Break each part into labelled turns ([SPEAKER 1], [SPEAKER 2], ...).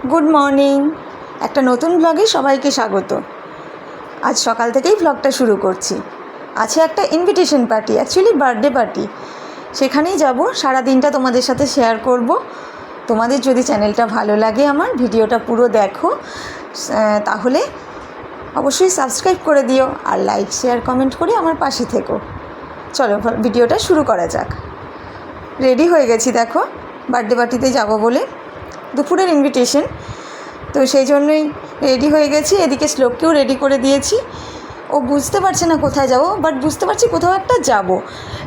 [SPEAKER 1] Good morning. একটা নতুন ব্লগে সবাইকে স্বাগত। আজ সকাল থেকেই ব্লগটা শুরু করছি। আছে একটা invitation party, actually birthday party. সেখানেই যাব, সারা দিনটা তোমাদের সাথে শেয়ার করব। তোমাদের যদি চ্যানেলটা ভালো লাগে, আমার ভিডিওটা পুরো দেখো, তাহলে অবশ্যই সাবস্ক্রাইব করে দিও আর লাইক শেয়ার কমেন্ট করে আমার পাশে থেকো। চলো ভিডিওটা শুরু করা যাক। রেডি হয়ে গেছি, দেখো বার্থডে পার্টিতে যাব বলে, দুপুরের ইনভিটেশন, তো সেই জন্যই রেডি হয়ে গেছি। এদিকে শ্লোককেও রেডি করে দিয়েছি। ও বুঝতে পারছে না কোথায় যাব, বাট বুঝতে পারছি কোথাও একটা যাব।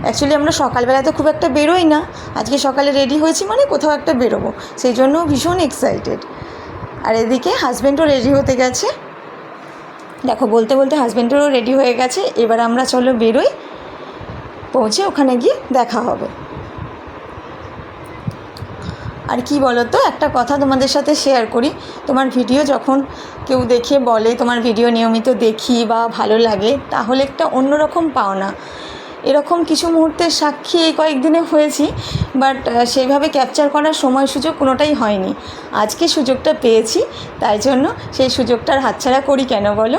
[SPEAKER 1] অ্যাকচুয়ালি আমরা সকালবেলায় তো খুব একটা বেরোই না, আজকে সকালে রেডি হয়েছি মানে কোথাও একটা বেরোবো, সেই জন্য ভীষণ এক্সাইটেড। আর এদিকে হাজব্যান্ডও রেডি হতে গেছে, দেখো বলতে বলতে হাজব্যান্ডেরও রেডি হয়ে গেছে। এবার আমরা চলো বেরোই, পৌঁছে ওখানে গিয়ে দেখা হবে। আর কি বলো তো, একটা কথা তোমাদের সাথে শেয়ার করি। তোমার ভিডিও যখন কেউ দেখে বলে তোমার ভিডিও নিয়মিত দেখি বা ভালো লাগে, তাহলে একটা অন্যরকম পাওনা। এরকম কিছু মুহূর্তের সাক্ষী এই কয়েকদিনে হয়েছি, বাট সেইভাবে ক্যাপচার করার সময় সুযোগ কোনোটাই হয়নি। আজকে সুযোগটা পেয়েছি, তাই জন্য সেই সুযোগটার হাতছাড়া করি কেন বলো।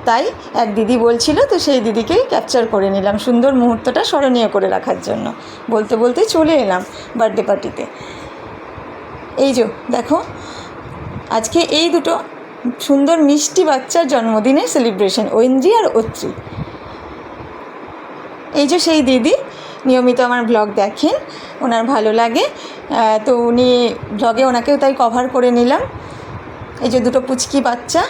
[SPEAKER 1] তাই এক দিদি বলছিল, তো সেই দিদিকেই ক্যাপচার করে নিলাম সুন্দর মুহূর্তটা স্মরণীয় করে রাখার জন্য। বলতে বলতে চলে এলাম বার্থডে পার্টিতে। এই যে দেখো, আজকে এই দুটো সুন্দর মিষ্টি বাচ্চার জন্মদিনের সেলিব্রেশন, ঐন্দ্রি আর অত্রি। এই যে সেই দিদি নিয়মিত আমার ব্লগ দেখেন, ওনার ভালো লাগে, তো উনি ব্লগে ওনাকেও তাই কভার করে নিলাম। এই যে দুটো পুচকি বাচ্চা,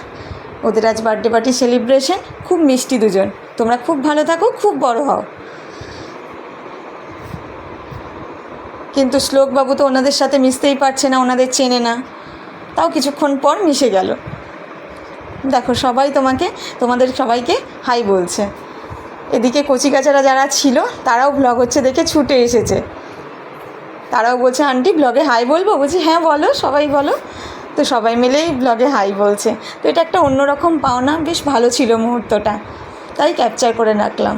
[SPEAKER 1] ওদের আজ বার্থডে পার্টি সেলিব্রেশন। খুব মিষ্টি দুজন। তোমরা খুব ভালো থাকো, খুব বড় হও। কিন্তু শ্লোকবাবু তো ওনাদের সাথে মিশতেই পারছে না, ওনাদের চেনে না, তাও কিছুক্ষণ পর মিশে গেল। দেখো সবাই তোমাদের সবাইকে হাই বলছে। এদিকে কচিকাচারা যারা ছিল তারাও ব্লগ হচ্ছে দেখে ছুটে এসেছে, তারাও বলছে আন্টি ব্লগে হাই বলবো। বলছি হ্যাঁ বলো, সবাই বলো। তো সবাই মিলেই ব্লগে হাই বলছে। তো এটা একটা অন্যরকম পাওনা, বেশ ভালো ছিল মুহূর্তটা, তাই ক্যাপচার করে রাখলাম।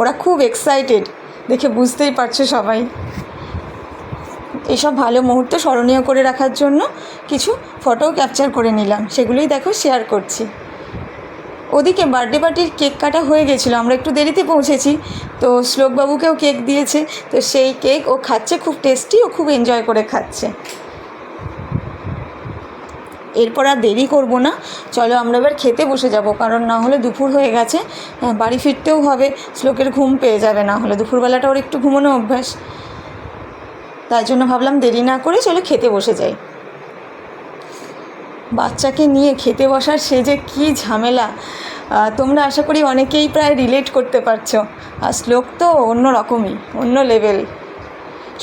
[SPEAKER 1] ওরা খুব এক্সাইটেড, দেখে বুঝতেই পারছো সবাই। এসব ভালো মুহূর্ত স্মরণীয় করে রাখার জন্য কিছু ফটোও ক্যাপচার করে নিলাম, সেগুলোই দেখো শেয়ার করছি। ওদিকে বার্থডে পার্টির কেক কাটা হয়ে গেছিলো, আমরা একটু দেরিতে পৌঁছেছি, তো শ্লোকবাবুকেও কেক দিয়েছে। তো সেই কেক ও খাচ্ছে, খুব টেস্টি, ও খুব এনজয় করে খাচ্ছে। এরপর আর দেরি করব না, চলো আমরা এবার খেতে বসে যাব, কারণ না হলে দুপুর হয়ে গেছে, বাড়ি ফিরতেও হবে, শ্লোকের ঘুম পেয়ে যাবে না হলে। দুপুরবেলাটা ওর একটু ঘুমানো অভ্যাস, তাই জন্য ভাবলাম দেরি না করে চলো খেতে বসে যাই। বাচ্চাকে নিয়ে খেতে বসার সে যে কী ঝামেলা, তোমরা আশা করি অনেকেই প্রায় রিলেট করতে পারছো। আর শ্লোক তো অন্য রকমই, অন্য লেভেল,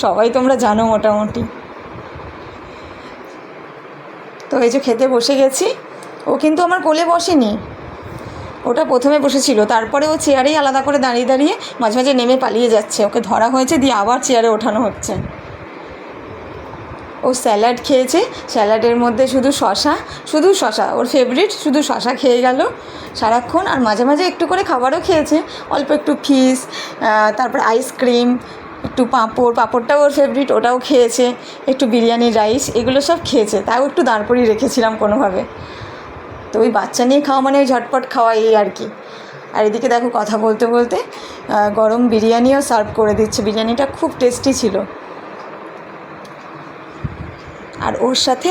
[SPEAKER 1] সবাই তোমরা জানো মোটামুটি। তো এই যে খেতে বসে গেছি। ও কিন্তু আমার কোলে বসেনি, ওটা প্রথমে বসেছিল, তারপরে ও চেয়ারেই আলাদা করে দাঁড়িয়ে দাঁড়িয়ে মাঝে মাঝে নেমে পালিয়ে যাচ্ছে। ওকে ধরা হয়েছে, দিয়ে আবার চেয়ারে ওঠানো হচ্ছে। ও স্যালাড খেয়েছে, স্যালাডের মধ্যে শুধু শশা, ওর ফেভারিট, শুধু শশা খেয়ে গেল সারাক্ষণ। আর মাঝে মাঝে একটু করে খাবারও খেয়েছে, অল্প একটু ফিশ, তারপর আইসক্রিম, একটু পাঁপড়টাও ওর ফেভারিট, ওটাও খেয়েছে, একটু বিরিয়ানি রাইস, এগুলো সব খেয়েছে। তাও একটু দাঁড় করিয়ে রেখেছিলাম কোনোভাবে। তো ওই বাচ্চা নিয়ে খাওয়া মানে ওই ঝটপট খাওয়া, এই আর কি। আর এদিকে দেখো কথা বলতে বলতে গরম বিরিয়ানিও সার্ভ করে দিচ্ছে। বিরিয়ানিটা খুব টেস্টি ছিল। আর ওর সাথে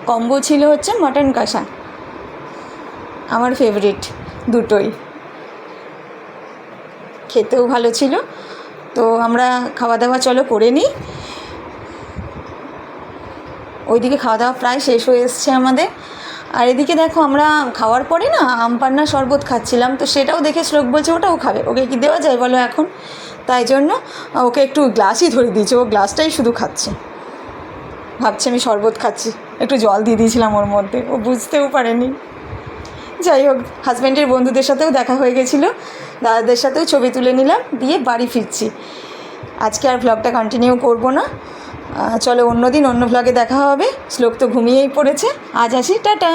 [SPEAKER 1] কম্বো ছিল হচ্ছে মাটন কষা, আমার ফেভারিট দুটোই, খেতেও ভালো ছিল। তো আমরা খাওয়া দাওয়া চলো করে নিই। ওইদিকে খাওয়া দাওয়া প্রায় শেষ হয়ে এসছে আমাদের। আর এদিকে দেখো আমরা খাওয়ার পরে না আমপান্না শরবত খাচ্ছিলাম, তো সেটাও দেখে শ্লোক বলছে ওটাও খাবে। ওকে কি দেওয়া যায় বলো এখন, তাই জন্য ওকে একটু গ্লাসই ধরে দিয়েছে, ও গ্লাসটাই শুধু খাচ্ছে, ভাবছি আমি শরবত খাচ্ছি। একটু জল দিয়ে দিয়েছিলাম ওর মধ্যে, ও বুঝতেও পারেনি। যাই হোক, হাজব্যান্ডের বন্ধুদের সাথেও দেখা হয়ে গেছিলো, দাদাদের সাথেও ছবি তুলে নিলাম, দিয়ে বাড়ি ফিরছি। আজকে আর ভ্লগটা কন্টিনিউ করব না, চলো অন্য দিন অন্য ভ্লগে দেখা হবে। শ্লোক তো ঘুমিয়েই পড়েছে। আজ আসি, টাটা।